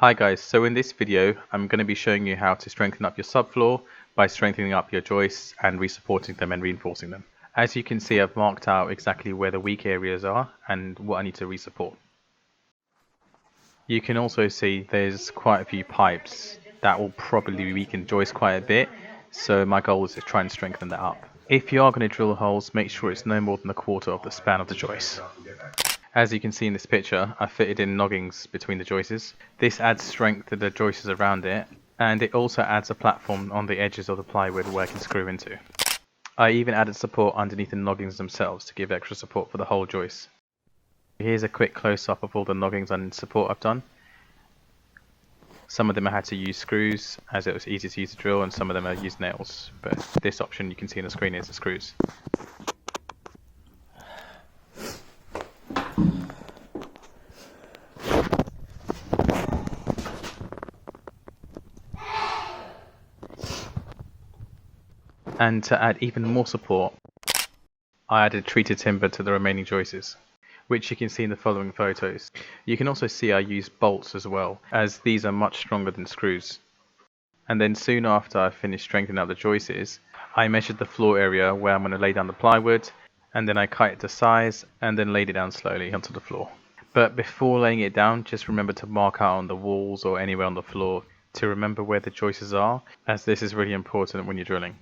Hi guys, so in this video I'm going to be showing you how to strengthen up your subfloor by strengthening up your joists and resupporting them and reinforcing them. As you can see, I've marked out exactly where the weak areas are and what I need to resupport. You can also see there's quite a few pipes that will probably weaken joists quite a bit, so my goal is to try and strengthen that up. If you are going to drill holes, make sure it's no more than a quarter of the span of the joist. As you can see in this picture, I fitted in noggings between the joists. This adds strength to the joists around it, and it also adds a platform on the edges of the plywood where I can screw into. I even added support underneath the noggings themselves to give extra support for the whole joist. Here's a quick close-up of all the noggings and support I've done. Some of them I had to use screws as it was easy to use the drill, and some of them I used nails, but this option you can see on the screen is the screws. And to add even more support, I added treated timber to the remaining joists, which you can see in the following photos. You can also see I used bolts as well, as these are much stronger than screws. And then soon after I finished strengthening out the joists, I measured the floor area where I'm going to lay down the plywood, and then I cut it to size and then laid it down slowly onto the floor. But before laying it down, just remember to mark out on the walls or anywhere on the floor to remember where the joists are, as this is really important when you're drilling.